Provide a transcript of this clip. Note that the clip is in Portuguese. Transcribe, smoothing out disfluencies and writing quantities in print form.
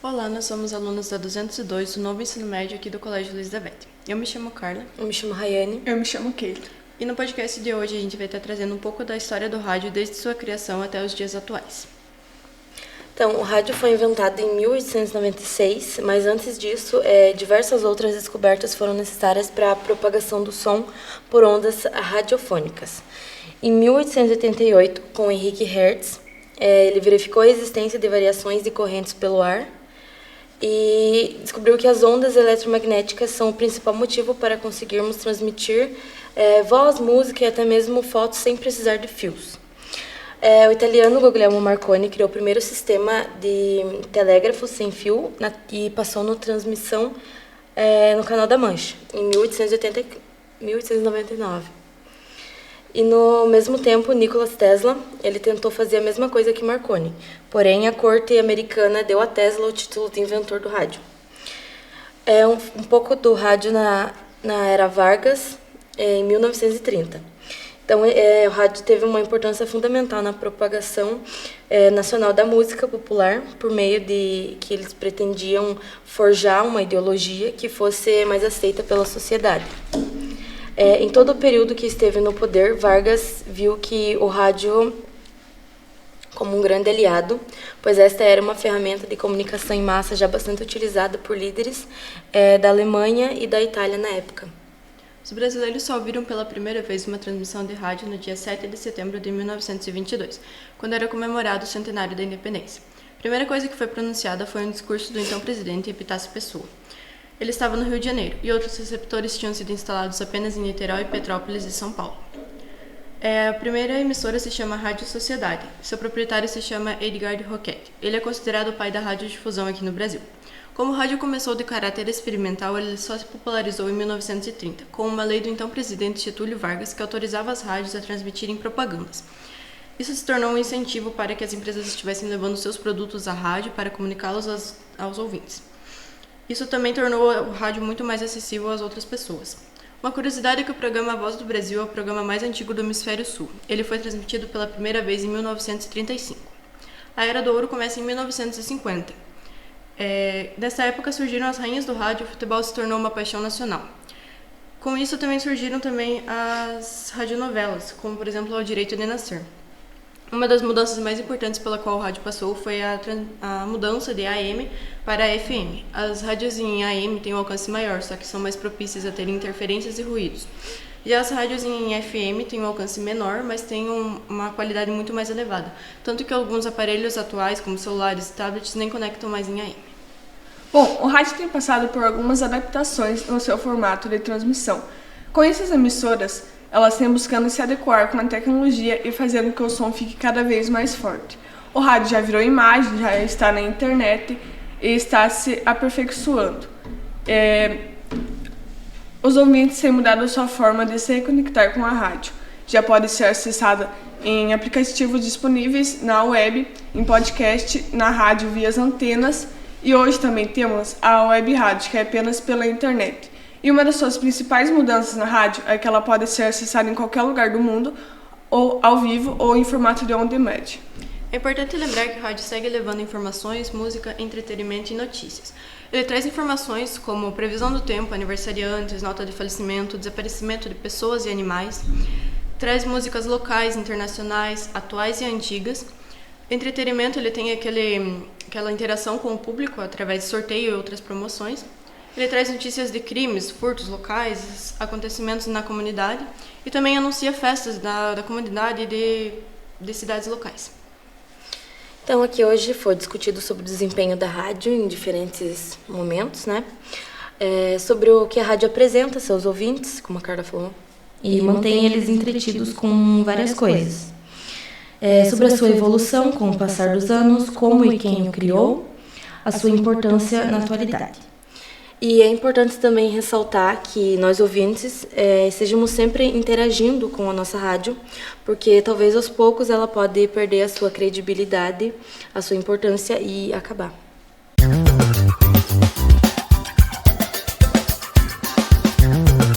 Olá, nós somos alunos da 202 do novo ensino médio aqui do Colégio Elizabeth. Eu me chamo Carla. Eu me chamo Rayane. Eu me chamo Keila. E no podcast de hoje a gente vai estar trazendo um pouco da história do rádio desde sua criação até os dias atuais. Então, o rádio foi inventado em 1896, mas antes disso, diversas outras descobertas foram necessárias para a propagação do som por ondas radiofônicas. Em 1888, com Henrique Hertz, ele verificou a existência de variações de correntes pelo ar e descobriu que as ondas eletromagnéticas são o principal motivo para conseguirmos transmitir voz, música e até mesmo fotos sem precisar de fios. O italiano Guglielmo Marconi criou o primeiro sistema de telégrafo sem fio e passou na transmissão no Canal da Mancha, em 1899. E no mesmo tempo, Nikola Tesla, ele tentou fazer a mesma coisa que Marconi, porém a corte americana deu a Tesla o título de inventor do rádio. Um pouco do rádio na era Vargas, em 1930. Então, o rádio teve uma importância fundamental na propagação nacional da música popular, por meio de que eles pretendiam forjar uma ideologia que fosse mais aceita pela sociedade. Em todo o período que esteve no poder, Vargas viu que o rádio como um grande aliado, pois esta era uma ferramenta de comunicação em massa já bastante utilizada por líderes da Alemanha e da Itália na época. Os brasileiros só ouviram pela primeira vez uma transmissão de rádio no dia 7 de setembro de 1922, quando era comemorado o centenário da independência. A primeira coisa que foi pronunciada foi um discurso do então presidente Epitácio Pessoa. Ele estava no Rio de Janeiro, e outros receptores tinham sido instalados apenas em Niterói, Petrópolis e São Paulo. A primeira emissora se chama Rádio Sociedade. Seu proprietário se chama Edgar Roquette. Ele é considerado o pai da radiodifusão aqui no Brasil. Como o rádio começou de caráter experimental, ele só se popularizou em 1930, com uma lei do então presidente Getúlio Vargas que autorizava as rádios a transmitirem propagandas. Isso se tornou um incentivo para que as empresas estivessem levando seus produtos à rádio para comunicá-los aos ouvintes. Isso também tornou o rádio muito mais acessível às outras pessoas. Uma curiosidade é que o programa A Voz do Brasil é o programa mais antigo do Hemisfério Sul. Ele foi transmitido pela primeira vez em 1935. A Era do Ouro começa em 1950. Dessa época surgiram as rainhas do rádio e o futebol se tornou uma paixão nacional. Com isso também surgiram as radionovelas, como por exemplo O Direito de Nascer. Uma das mudanças mais importantes pela qual o rádio passou foi a mudança de AM para FM. As rádios em AM têm um alcance maior, só que são mais propícias a ter interferências e ruídos. E as rádios em FM têm um alcance menor, mas têm uma qualidade muito mais elevada. Tanto que alguns aparelhos atuais, como celulares e tablets, nem conectam mais em AM. Bom, o rádio tem passado por algumas adaptações no seu formato de transmissão. Com isso, as emissoras elas têm buscando se adequar com a tecnologia e fazendo com que o som fique cada vez mais forte. O rádio já virou imagem, já está na internet e está se aperfeiçoando. Os ouvintes têm mudado sua forma de se reconectar com a rádio. Já pode ser acessada em aplicativos disponíveis na web, em podcast, na rádio via as antenas, e hoje também temos a web rádio, que é apenas pela internet. E uma das suas principais mudanças na rádio é que ela pode ser acessada em qualquer lugar do mundo, ou ao vivo, ou em formato de on-demand. É importante lembrar que o rádio segue levando informações, música, entretenimento e notícias. Ele traz informações como previsão do tempo, aniversariantes, nota de falecimento, desaparecimento de pessoas e animais. Traz músicas locais, internacionais, atuais e antigas. Entretenimento, ele tem aquela interação com o público através de sorteio e outras promoções. Ele traz notícias de crimes, furtos locais, acontecimentos na comunidade e também anuncia festas da comunidade e de cidades locais. Então, aqui hoje foi discutido sobre o desempenho da rádio em diferentes momentos, né? Sobre o que a rádio apresenta a seus ouvintes, como a Carla falou. E mantém eles entretidos com várias coisas. Sobre a sua evolução com o passar dos anos, como e quem o criou, a sua importância na atualidade. E é importante também ressaltar que nós ouvintes estejamos sempre interagindo com a nossa rádio, porque talvez aos poucos ela pode perder a sua credibilidade, a sua importância e acabar.